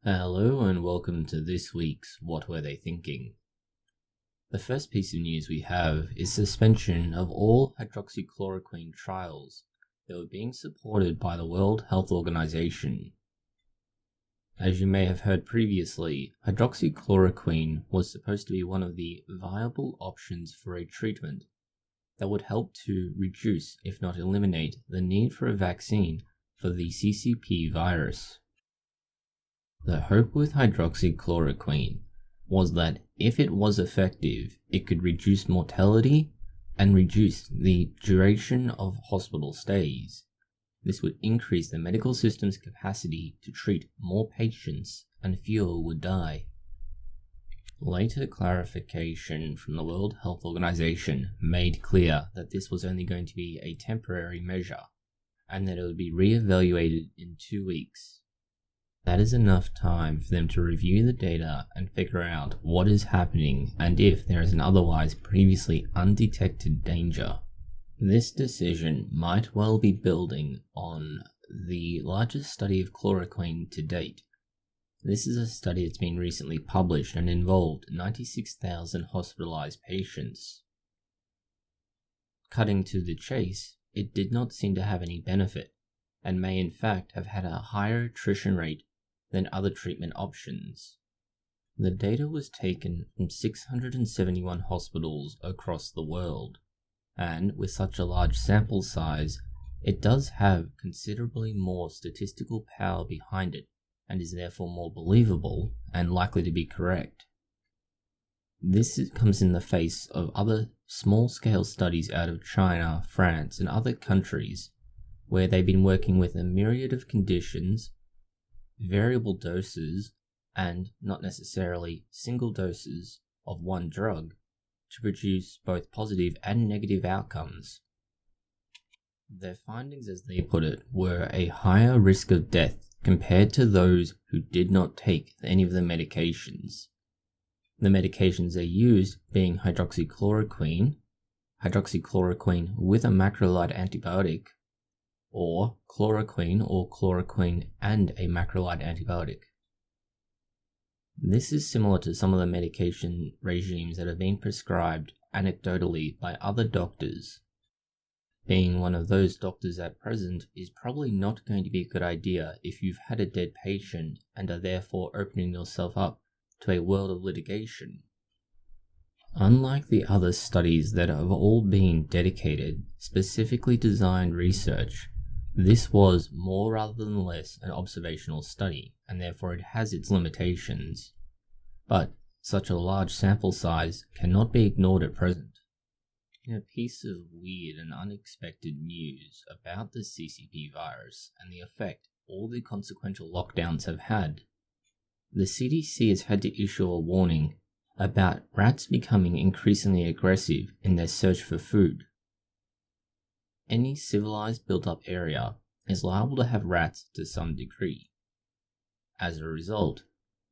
Hello and welcome to this week's What Were They Thinking? The first piece of news we have is suspension of all hydroxychloroquine trials that were being supported by the World Health Organization. As you may have heard previously, hydroxychloroquine was supposed to be one of the viable options for a treatment that would help to reduce, if not eliminate, the need for a vaccine for the CCP virus. The hope with hydroxychloroquine was that if it was effective, it could reduce mortality and reduce the duration of hospital stays. This would increase the medical system's capacity to treat more patients and fewer would die. Later clarification from the World Health Organization made clear that this was only going to be a temporary measure and that it would be re-evaluated in 2 weeks. That is enough time for them to review the data and figure out what is happening and if there is an otherwise previously undetected danger. This decision might well be building on the largest study of chloroquine to date. This is a study that's been recently published and involved 96,000 hospitalized patients. Cutting to the chase, it did not seem to have any benefit, and may in fact have had a higher attrition rate than other treatment options. The data was taken from 671 hospitals across the world, and with such a large sample size, it does have considerably more statistical power behind it, and is therefore more believable and likely to be correct. This comes in the face of other small-scale studies out of China, France, and other countries, where they've been working with a myriad of conditions, variable doses, and not necessarily single doses of one drug to produce both positive and negative outcomes. Their findings, as they put it, were a higher risk of death compared to those who did not take any of the medications. The medications they used being hydroxychloroquine with a macrolide antibiotic, or chloroquine and a macrolide antibiotic. This is similar to some of the medication regimes that have been prescribed anecdotally by other doctors. Being one of those doctors at present is probably not going to be a good idea if you've had a dead patient and are therefore opening yourself up to a world of litigation. Unlike the other studies that have all been dedicated, specifically designed research, this was more rather than less an observational study, and therefore it has its limitations. But such a large sample size cannot be ignored at present. In a piece of weird and unexpected news about the CCP virus and the effect all the consequential lockdowns have had, the CDC has had to issue a warning about rats becoming increasingly aggressive in their search for food. Any civilized built-up area is liable to have rats to some degree. As a result,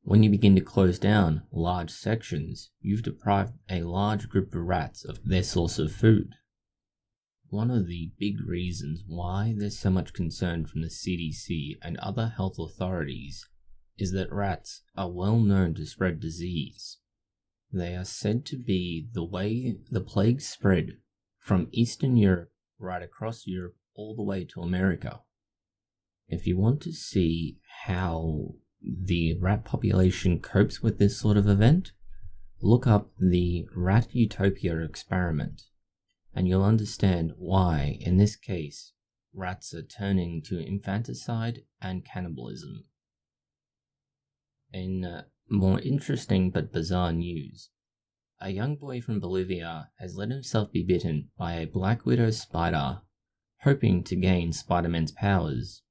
when you begin to close down large sections, you've deprived a large group of rats of their source of food. One of the big reasons why there's so much concern from the CDC and other health authorities is that rats are well known to spread disease. They are said to be the way the plague spread from Eastern Europe right across Europe all the way to America. If you want to see how the rat population copes with this sort of event, look up the Rat Utopia experiment, and you'll understand why, in this case, rats are turning to infanticide and cannibalism. In more interesting but bizarre news, a young boy from Bolivia has let himself be bitten by a black widow spider, hoping to gain Spiderman's powers.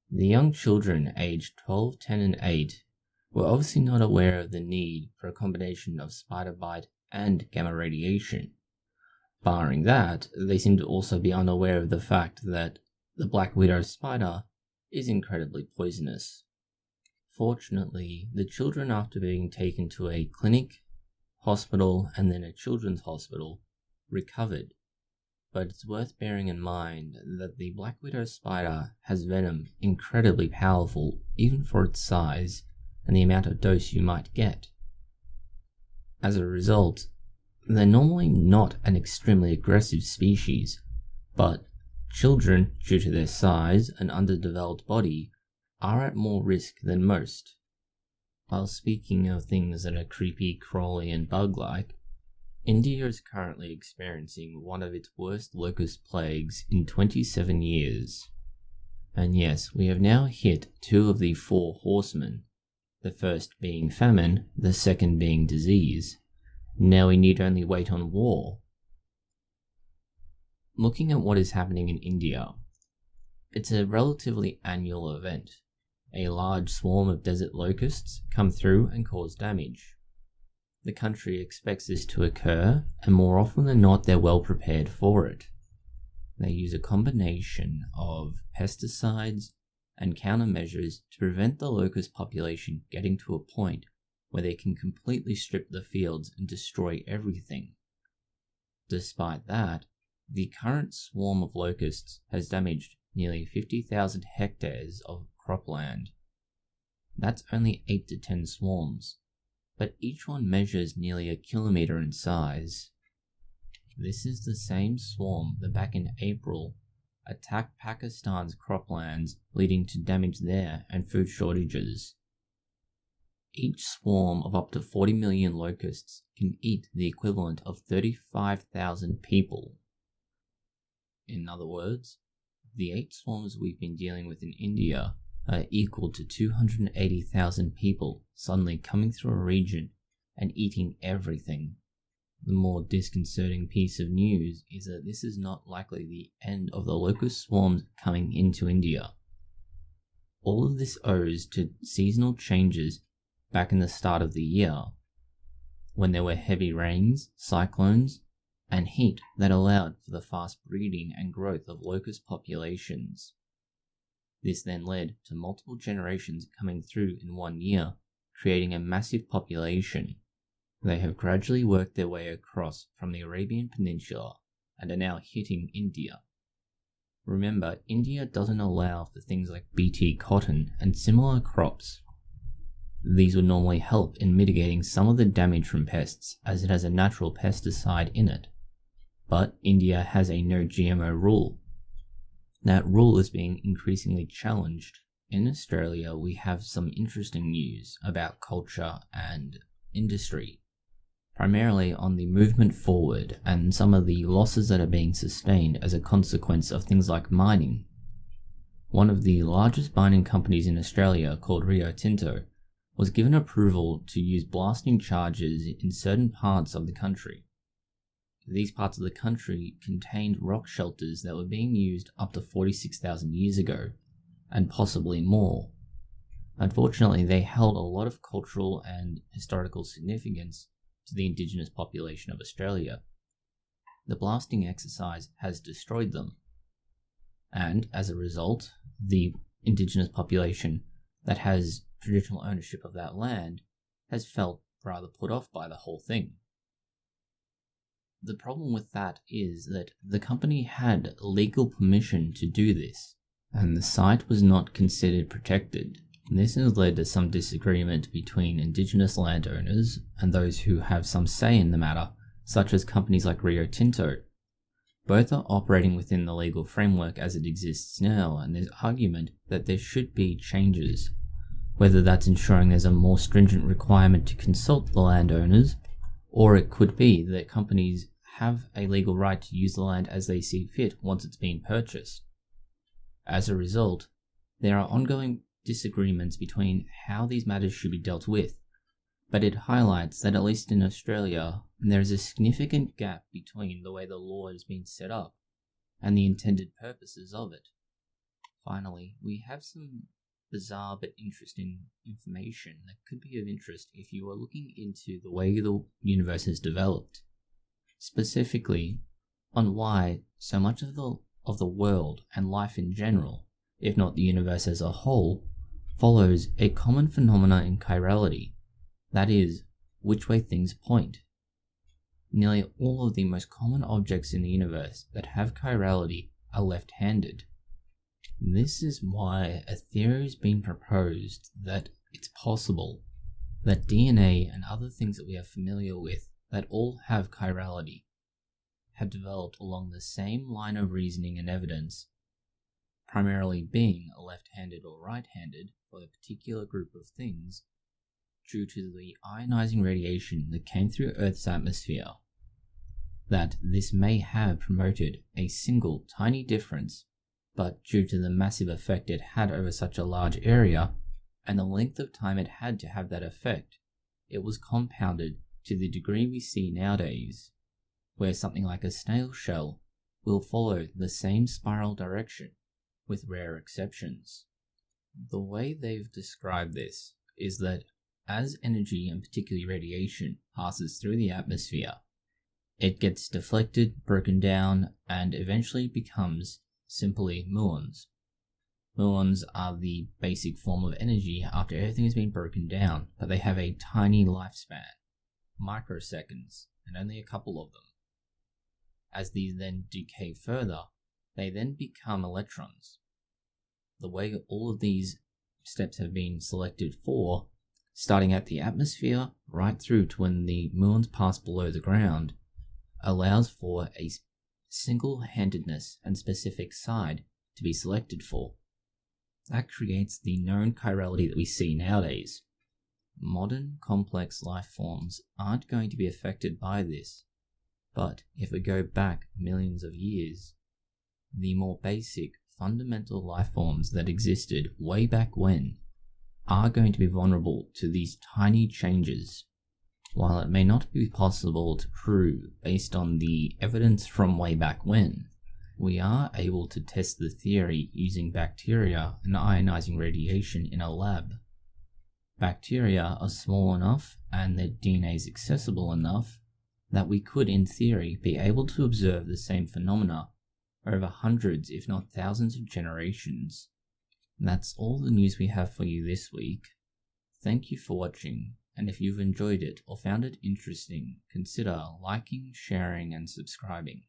The young children aged 12, 10, and 8 were obviously not aware of the need for a combination of spider bite and gamma radiation. Barring that, they seem to also be unaware of the fact that the black widow spider is incredibly poisonous. Fortunately, the children, after being taken to a clinic, hospital, and then a children's hospital, recovered, but it's worth bearing in mind that the black widow spider has venom incredibly powerful even for its size and the amount of dose you might get. As a result, they're normally not an extremely aggressive species, but children, due to their size and underdeveloped body, are at more risk than most. While speaking of things that are creepy, crawly, and bug-like, India is currently experiencing one of its worst locust plagues in 27 years. And yes, we have now hit 2 of the 4 horsemen, the first being famine, the second being disease. Now we need only wait on war. Looking at what is happening in India, it's a relatively annual event. A large swarm of desert locusts come through and cause damage. The country expects this to occur, and more often than not they're well prepared for it. They use a combination of pesticides and countermeasures to prevent the locust population getting to a point where they can completely strip the fields and destroy everything. Despite that, the current swarm of locusts has damaged nearly 50,000 hectares of cropland. That's only 8 to 10 swarms, but each one measures nearly a kilometer in size. This is the same swarm that back in April attacked Pakistan's croplands, leading to damage there and food shortages. Each swarm of up to 40 million locusts can eat the equivalent of 35,000 people. In other words, the 8 swarms we've been dealing with in India are equal to 280,000 people suddenly coming through a region and eating everything. The more disconcerting piece of news is that this is not likely the end of the locust swarms coming into India. All of this owes to seasonal changes back in the start of the year, when there were heavy rains, cyclones, and heat that allowed for the fast breeding and growth of locust populations. This then led to multiple generations coming through in one year, creating a massive population. They have gradually worked their way across from the Arabian Peninsula and are now hitting India. Remember, India doesn't allow for things like BT cotton and similar crops. These would normally help in mitigating some of the damage from pests, as it has a natural pesticide in it. But India has a no GMO rule. That rule is being increasingly challenged. In Australia, we have some interesting news about culture and industry, primarily on the movement forward and some of the losses that are being sustained as a consequence of things like mining. One of the largest mining companies in Australia, called Rio Tinto, was given approval to use blasting charges in certain parts of the country. These parts of the country contained rock shelters that were being used up to 46,000 years ago, and possibly more. Unfortunately, they held a lot of cultural and historical significance to the Indigenous population of Australia. The blasting exercise has destroyed them, and as a result, the Indigenous population that has traditional ownership of that land has felt rather put off by the whole thing. The problem with that is that the company had legal permission to do this, and the site was not considered protected. This has led to some disagreement between Indigenous landowners and those who have some say in the matter, such as companies like Rio Tinto. Both are operating within the legal framework as it exists now, and there's argument that there should be changes, whether that's ensuring there's a more stringent requirement to consult the landowners, or it could be that companies have a legal right to use the land as they see fit once it's been purchased. As a result, there are ongoing disagreements between how these matters should be dealt with, but it highlights that at least in Australia, there is a significant gap between the way the law has been set up and the intended purposes of it. Finally, we have some bizarre but interesting information that could be of interest if you are looking into the way the universe has developed, specifically on why so much of the world and life in general, if not the universe as a whole, follows a common phenomena in chirality, that is, which way things point. Nearly all of the most common objects in the universe that have chirality are left-handed. This is why a theory has been proposed that it's possible that DNA and other things that we are familiar with that all have chirality have developed along the same line of reasoning and evidence, primarily being a left-handed or right-handed for a particular group of things due to the ionizing radiation that came through Earth's atmosphere. That this may have promoted a single tiny difference, but due to the massive effect it had over such a large area, and the length of time it had to have that effect, it was compounded to the degree we see nowadays, where something like a snail shell will follow the same spiral direction, with rare exceptions. The way they've described this is that as energy, and particularly radiation, passes through the atmosphere, it gets deflected, broken down, and eventually becomes simply muons. Muons are the basic form of energy after everything has been broken down, but they have a tiny lifespan, microseconds, and only a couple of them. As these then decay further, they then become electrons. The way all of these steps have been selected for, starting at the atmosphere right through to when the muons pass below the ground, allows for a single-handedness and specific side to be selected for. That creates the known chirality that we see nowadays. Modern complex life forms aren't going to be affected by this, but if we go back millions of years, the more basic, fundamental life forms that existed way back when are going to be vulnerable to these tiny changes. While it may not be possible to prove based on the evidence from way back when, we are able to test the theory using bacteria and ionizing radiation in a lab. Bacteria are small enough and their DNA is accessible enough that we could, in theory, be able to observe the same phenomena over hundreds, if not thousands of generations. That's all the news we have for you this week. Thank you for watching, and if you've enjoyed it or found it interesting, consider liking, sharing, and subscribing.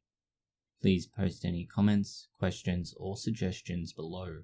Please post any comments, questions, or suggestions below.